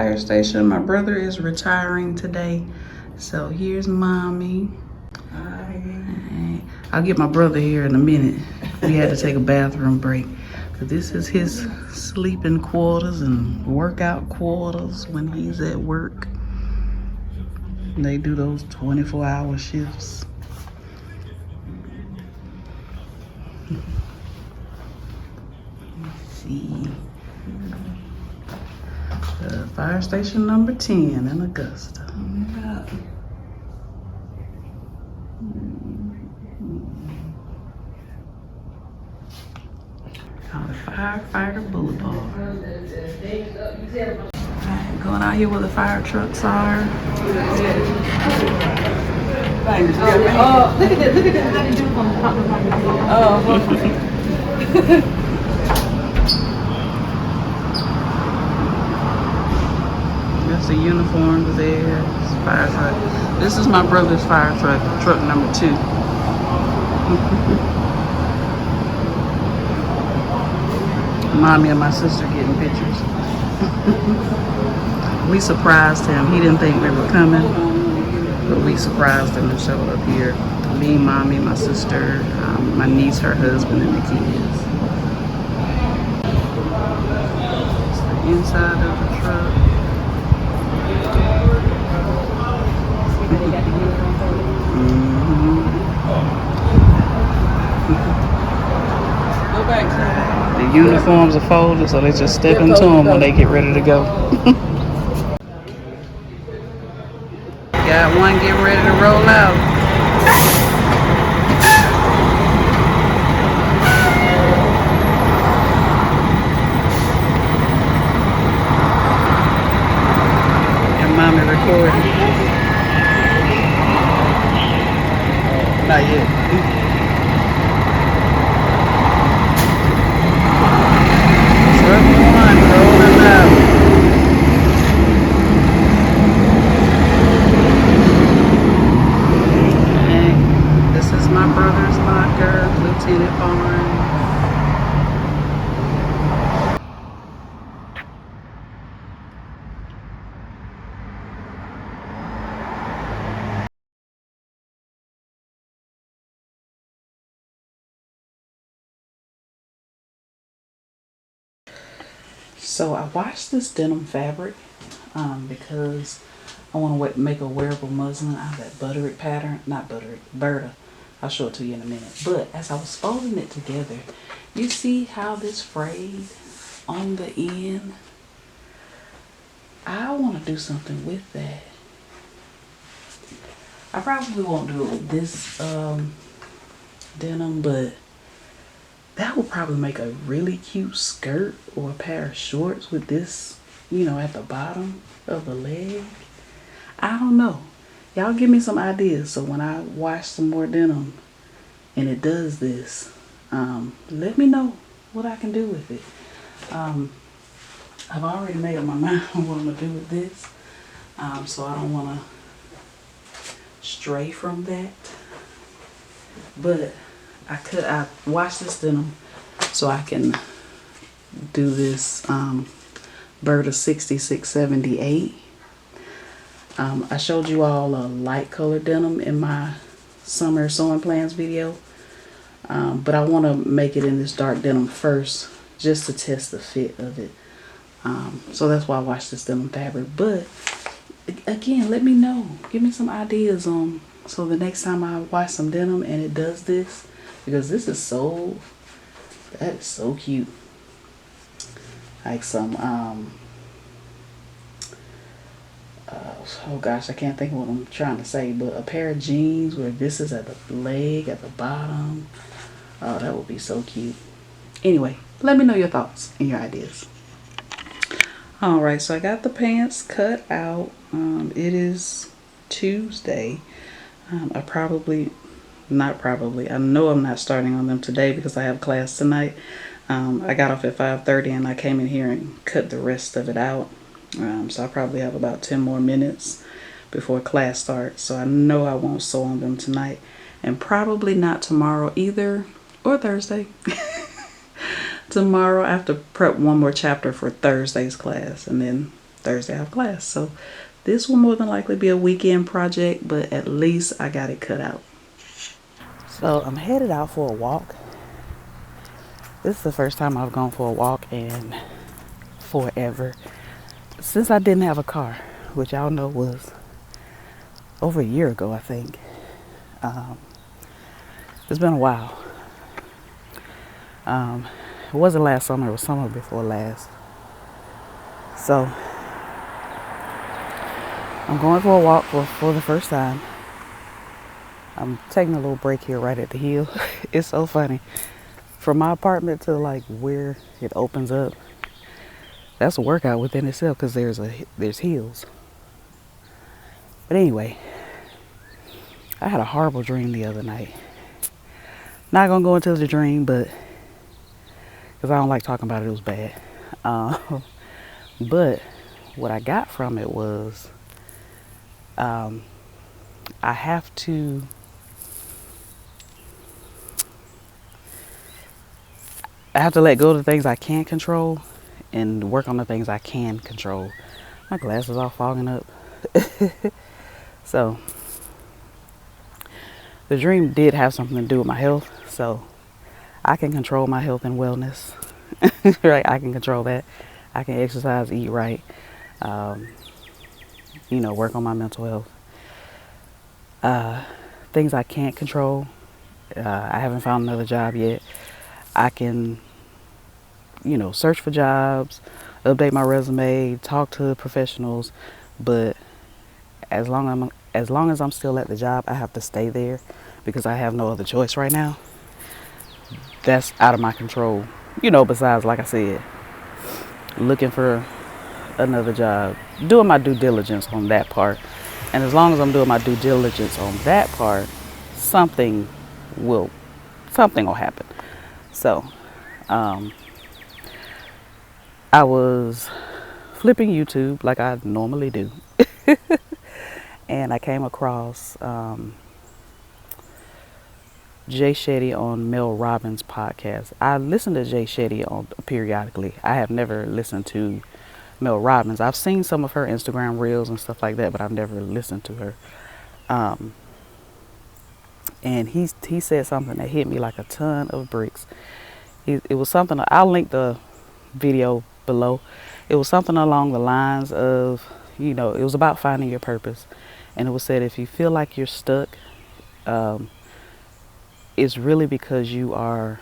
fire station. My brother is retiring today. So here's mommy. Hi. I'll get my brother here in a minute. We had to take a bathroom break. This is his sleeping quarters and workout quarters when he's at work. They do those 24-hour shifts. Let's see. Fire station number 10 in Augusta. Firefighter Boulevard. Right, going out here where the fire trucks are. Oh, look at that uniform. That's the uniforms there. It's fire truck. This is my brother's fire truck number 2. Mommy and my sister getting pictures. We surprised him. He didn't think we were coming, but we surprised him and showed up here. Me, mommy, my sister, my niece, her husband, and the kids. It's the inside of the truck. Go back to the uniforms are folded, so they just step into them when they get ready to go. Got one getting ready to roll out. And mommy recording. Not yet. Truck 1 rolling out. My brother's locker, Lieutenant Barnes. So I washed this denim fabric because I want to make a wearable muslin out of that butterick pattern, not butterick, Burda. I'll show it to you in a minute. But as I was folding it together, you see how this frayed on the end? I want to do something with that. I probably won't do it with this denim, but that will probably make a really cute skirt or a pair of shorts with this, you know, at the bottom of the leg. I don't know. Y'all give me some ideas, so when I wash some more denim and it does this, let me know what I can do with it. I've already made up my mind on what I'm going to do with this, so I don't want to stray from that. But I washed this denim so I can do this Burda 6678. I showed you all a light colored denim in my summer sewing plans video, but I want to make it in this dark denim first just to test the fit of it. So that's why I washed this denim fabric. But again, let me know, give me some ideas on, so the next time I wash some denim and it does this, because this is that is so cute. Like some oh gosh, I can't think of what I'm trying to say, but a pair of jeans where this is at the leg, at the bottom. Oh, that would be so cute. Anyway, let me know your thoughts and your ideas. All right, so I got the pants cut out. It is Tuesday. I know I'm not starting on them today because I have class tonight. I got off at 5:30 and I came in here and cut the rest of it out. So I probably have about 10 more minutes before class starts. So I know I won't sew on them tonight, and probably not tomorrow either, or Thursday. Tomorrow I have to prep one more chapter for Thursday's class, and then Thursday I have class. So this will more than likely be a weekend project, but at least I got it cut out. So I'm headed out for a walk. This is the first time I've gone for a walk in forever. Since I didn't have a car, which y'all know was over a year ago, I think. It's been a while. It wasn't last summer, it was summer before last. So I'm going for a walk for the first time. I'm taking a little break here right at the hill. It's so funny. From my apartment to like where it opens up, that's a workout within itself because there's hills. But anyway, I had a horrible dream the other night. Not gonna go into the dream, but because I don't like talking about it, it was bad. But what I got from it was I have to let go of the things I can't control and work on the things I can control. My glasses are fogging up. So the dream did have something to do with my health, so I can control my health and wellness. Right, I can control that. I can exercise, eat right, work on my mental health. Things I can't control, I haven't found another job yet. I can, search for jobs, update my resume, talk to professionals, but as long as I'm still at the job, I have to stay there because I have no other choice right now. That's out of my control. Besides, like I said, looking for another job, doing my due diligence on that part. And as long as I'm doing my due diligence on that part, something will happen. So, I was flipping YouTube like I normally do. And I came across Jay Shetty on Mel Robbins' podcast. I listen to Jay Shetty periodically. I have never listened to Mel Robbins. I've seen some of her Instagram reels and stuff like that, but I've never listened to her. And he said something that hit me like a ton of bricks. It was something, I'll link the video below. It was something along the lines of, it was about finding your purpose. And it was said, if you feel like you're stuck, it's really because you are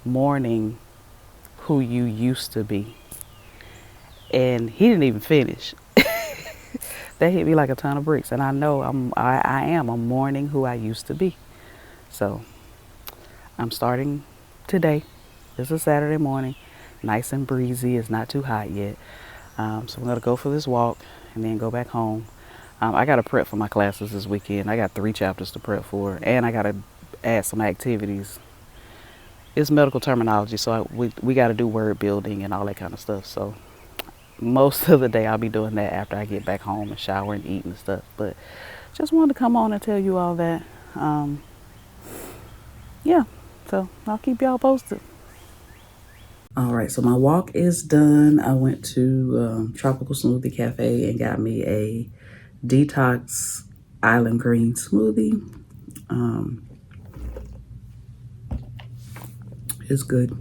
mourning who you used to be. And he didn't even finish. That hit me like a ton of bricks. And I know I'm mourning who I used to be. So I'm starting today. It's a Saturday morning, nice and breezy. It's not too hot yet. So I'm going to go for this walk and then go back home. I got to prep for my classes this weekend. I got 3 chapters to prep for, and I got to add some activities. It's medical terminology, so we got to do word building and all that kind of stuff. So most of the day I'll be doing that after I get back home and shower and eat and stuff. But just wanted to come on and tell you all that. Yeah, so I'll keep y'all posted. All right, so my walk is done. I went to Tropical Smoothie Cafe and got me a detox island green smoothie. It's good.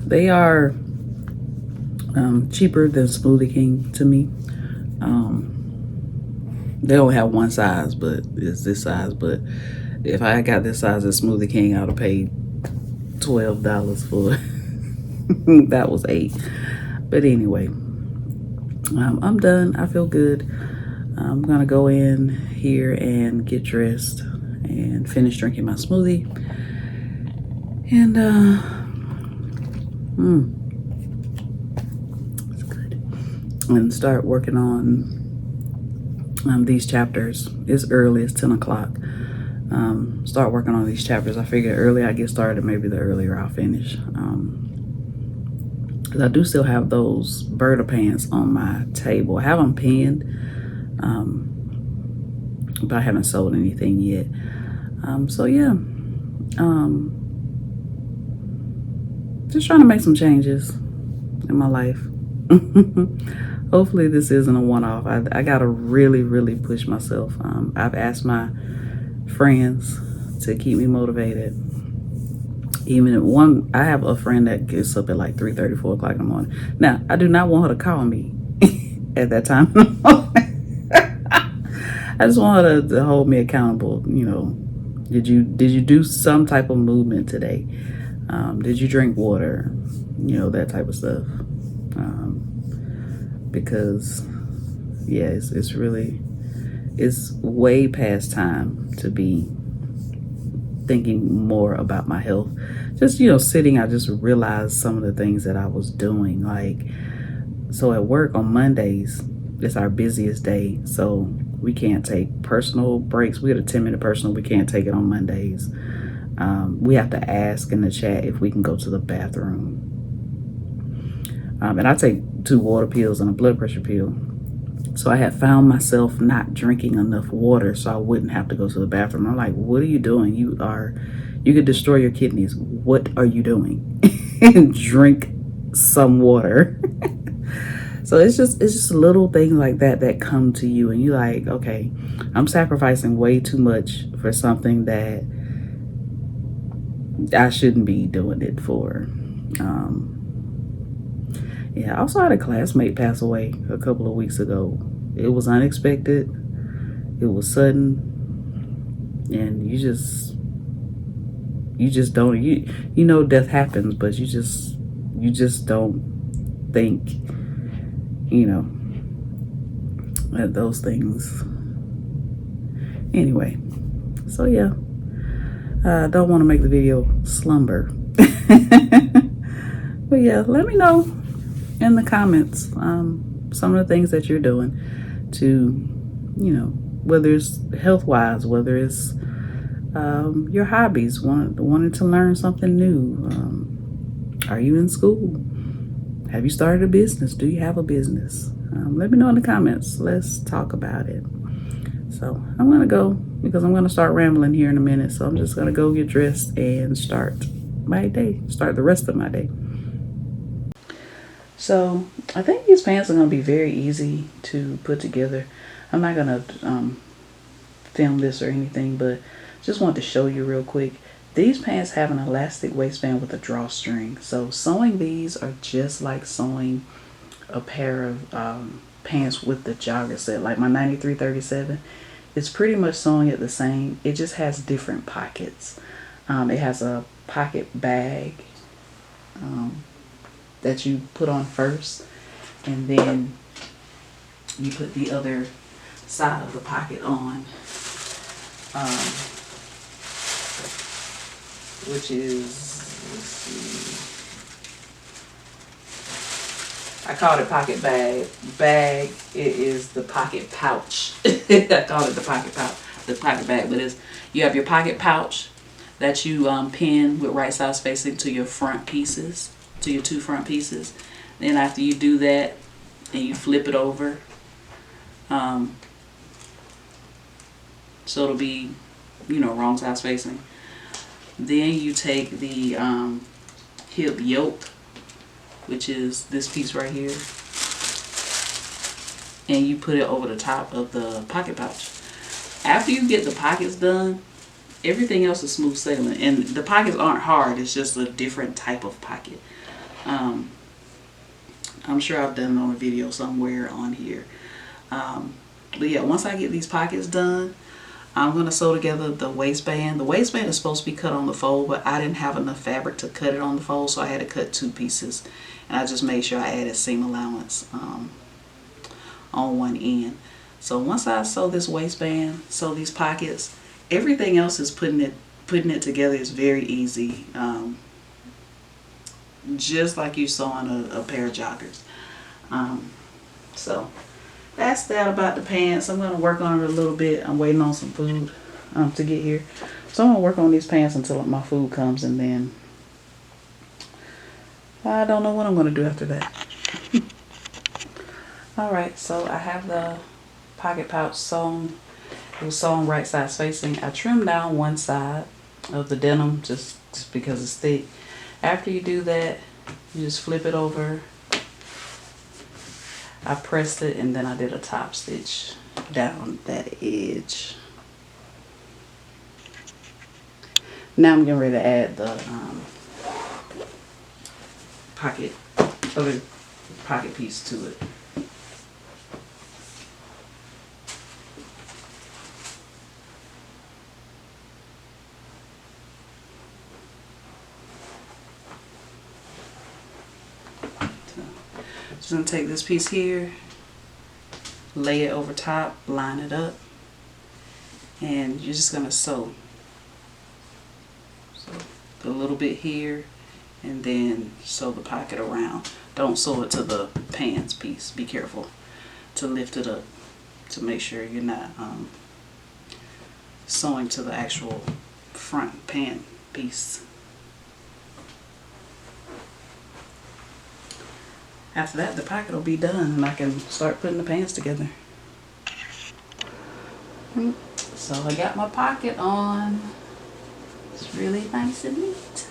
They are cheaper than Smoothie King to me. They don't have one size, but it's this size. But if I got this size at Smoothie King, I would have paid $12 for it. That was $8. But anyway, I'm done. I feel good. I'm gonna go in here and get dressed and finish drinking my smoothie. And it's good. And start working on these chapters. It's early. It's 10 o'clock. Start working on these chapters. I figure the earlier I get started, maybe the earlier I'll finish. Because I do still have those Burda pants on my table. I have them pinned, but I haven't sold anything yet. So yeah, just trying to make some changes in my life. Hopefully this isn't a one-off. I gotta really push myself. I've asked my friends to keep me motivated. Even if I have a friend that gets up at like 3:30, 4 o'clock in the morning. Now, I do not want her to call me at that time. I just want her to hold me accountable. You know, did you do some type of movement today? Did you drink water? You know, that type of stuff. Because yeah, it's way past time to be thinking more about my health. Just, you know, sitting, I just realized some of the things that I was doing. Like, so at work on Mondays, it's our busiest day, so we can't take personal breaks. We get a 10-minute personal. We can't take it on Mondays. We have to ask in the chat if we can go to the bathroom. And I take 2 water pills and a blood pressure pill. So I had found myself not drinking enough water so I wouldn't have to go to the bathroom. I'm like, what are you doing? You could destroy your kidneys. What are you doing? Drink some water. So it's just little things like that come to you, and you're like, okay, I'm sacrificing way too much for something that I shouldn't be doing it for. Yeah, I also had a classmate pass away a couple of weeks ago. It was unexpected. It was sudden. And you just don't, you know death happens, but you just don't think, you know, that those things. Anyway, so yeah. I don't want to make the video slumber. But yeah, let me know in the comments some of the things that you're doing to, you know, whether it's health-wise, whether it's your hobbies, wanting to learn something new. Are you in school? Have you started a business? Do you have a business? Let me know in the comments. Let's talk about it. So I'm gonna go because I'm gonna start rambling here in a minute. So I'm just gonna go get dressed and start my day, start the rest of my day. So I think these pants are gonna be very easy to put together. I'm not gonna film this or anything, but just want to show you real quick. These pants have an elastic waistband with a drawstring. So sewing these are just like sewing a pair of pants with the jogger set, like my 9337. It's pretty much sewing it the same. It just has different pockets. It has a pocket bag that you put on first, and then you put the other side of the pocket on, which is, let's see, I called it pocket bag. Bag, it is the pocket pouch. I call it the pocket pouch, the pocket bag, but you have your pocket pouch that you pin with right side spacing to your front pieces, to your 2 front pieces. Then after you do that, and you flip it over, so it'll be, you know, wrong side spacing. Then you take the hip yoke, which is this piece right here, and you put it over the top of the pocket pouch. After you get the pockets done, everything else is smooth sailing, and the pockets aren't hard. It's just a different type of pocket. I'm sure I've done it on a video somewhere on here. But yeah, once I get these pockets done, I'm going to sew together the waistband. The waistband is supposed to be cut on the fold, but I didn't have enough fabric to cut it on the fold, so I had to cut 2 pieces. And I just made sure I added seam allowance on one end. So once I sew this waistband, sew these pockets, everything else is putting it together is very easy. Just like you sewing a pair of joggers. So that's that about the pants. I'm going to work on it a little bit. I'm waiting on some food to get here. So I'm going to work on these pants until my food comes, and then I don't know what I'm going to do after that. Alright, so I have the pocket pouch sewn. It was sewn right side spacing. I trimmed down one side of the denim just because it's thick. After you do that, you just flip it over I pressed it and then I did a top stitch down that edge. Now I'm getting ready to add the other pocket piece to it. Just gonna take this piece here, lay it over top, line it up, and you're just gonna sew. So a little bit here, and then sew the pocket around. Don't sew it to the pants piece. Be careful to lift it up to make sure you're not sewing to the actual front pant piece. After that, the pocket will be done and I can start putting the pants together. So I got my pocket on. It's really nice and neat.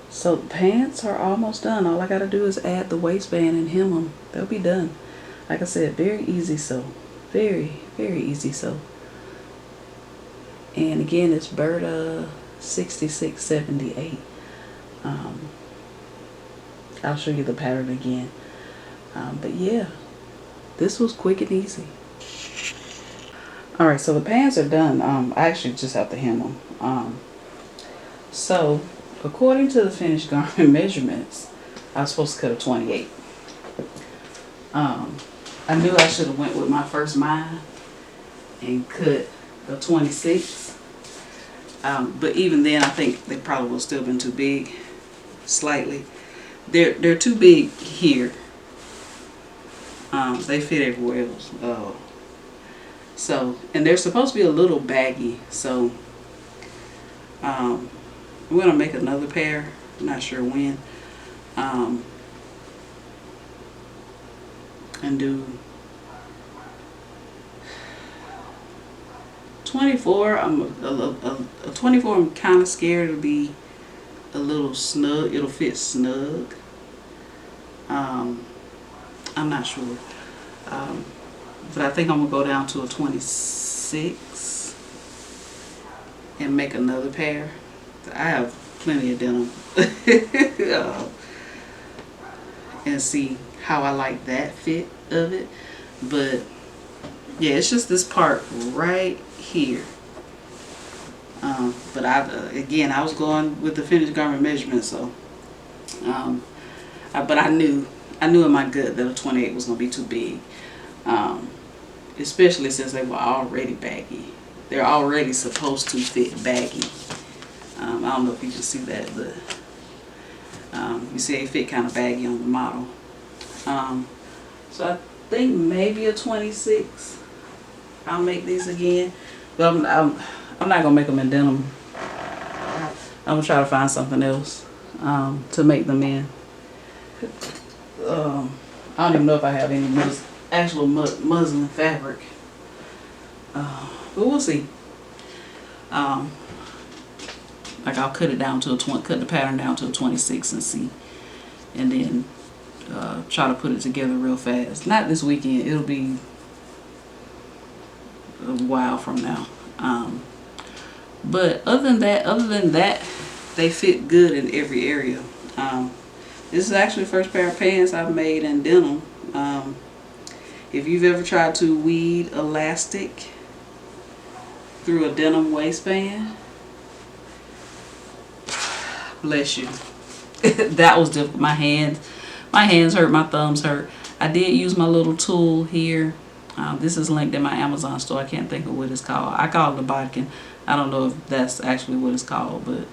So the pants are almost done. All I gotta do is add the waistband and hem them. They'll be done. Like I said, very easy sew. Very, very easy sew. And again, it's Burda 6678. I'll show you the pattern again. But yeah, this was quick and easy. Alright, so the pants are done. I actually just have to hem them. So according to the finished garment measurements, I was supposed to cut a 28. I knew I should have went with my first mind and cut a 26. But even then, I think they probably would have still been too big, slightly. They're too big here. They fit everywhere else. So, and they're supposed to be a little baggy. So, I'm gonna make another pair. I'm not sure when. And do 24. A 24. I'm kind of scared it'll be a little snug. It'll fit snug. I'm not sure. But I think I'm gonna go down to a 26 and make another pair. I have plenty of denim. And see how I like that fit of it. But yeah, it's just this part right here. But again, I was going with the finished garment measurement, so but I knew in my gut that a 28 was gonna be too big, especially since they were already baggy. They're already supposed to fit baggy. I don't know if you can see that, but you see they fit kind of baggy on the model. So I think maybe a 26. I'll make these again, but I'm not gonna make them in denim. I'm gonna try to find something else to make them in. I don't even know if I have any actual muslin fabric, but we'll see. Like I'll cut it down to cut the pattern down to a 26 and see, and then try to put it together real fast. Not this weekend. It'll be a while from now. But other than that, they fit good in every area. This is actually the first pair of pants I've made in denim. If you've ever tried to weed elastic through a denim waistband, bless you. That was difficult. My hands hurt, my thumbs hurt. I did use my little tool here. This is linked in my Amazon store. I can't think of what it's called. I call it a bodkin. I don't know if that's actually what it's called, but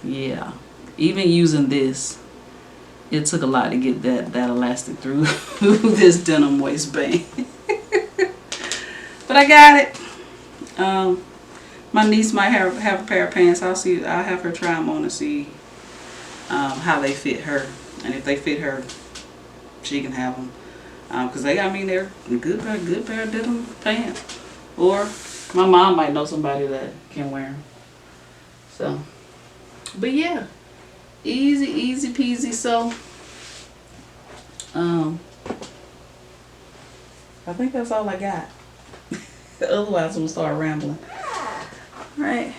yeah. Even using this, it took a lot to get that elastic through this denim waistband. But I got it. My niece might have a pair of pants. I'll have her try them on and see how they fit her, and if they fit her, she can have them. Cause they're a good pair of denim pants. Or my mom might know somebody that can wear them. So, but yeah, easy peasy. So, I think that's all I got. Otherwise, I'm gonna start rambling. Alright.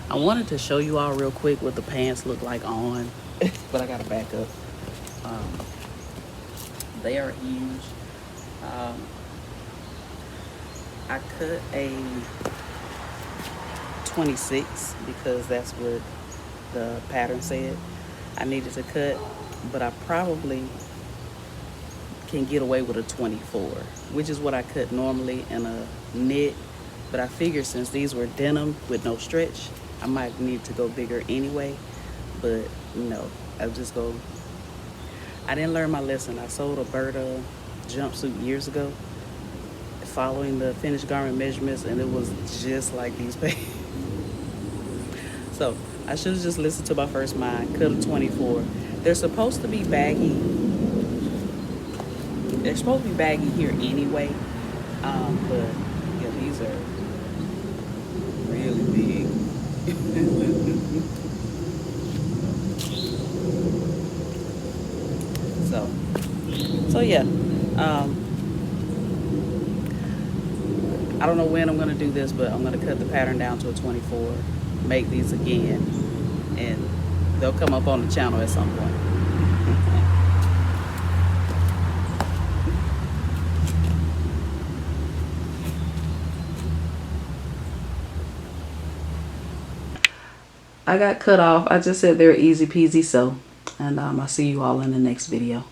I wanted to show you all real quick what the pants look like on, but I gotta back up. They are huge. I cut a 26 because that's what the pattern said I needed to cut, but I probably can get away with a 24, which is what I cut normally in a knit. But I figured since these were denim with no stretch, I might need to go bigger anyway. But no, I didn't learn my lesson. I sold a Burda jumpsuit years ago, following the finished garment measurements, and it was just like these pants. So I should have just listened to my first mind, cut a 24. They're supposed to be baggy. They're supposed to be baggy here anyway, but yeah, these are really big. So yeah, I don't know when I'm gonna do this, but I'm gonna cut the pattern down to a 24, make these again, and they'll come up on the channel at some point. I got cut off. I just said they're easy peasy, so, and I'll see you all in the next video.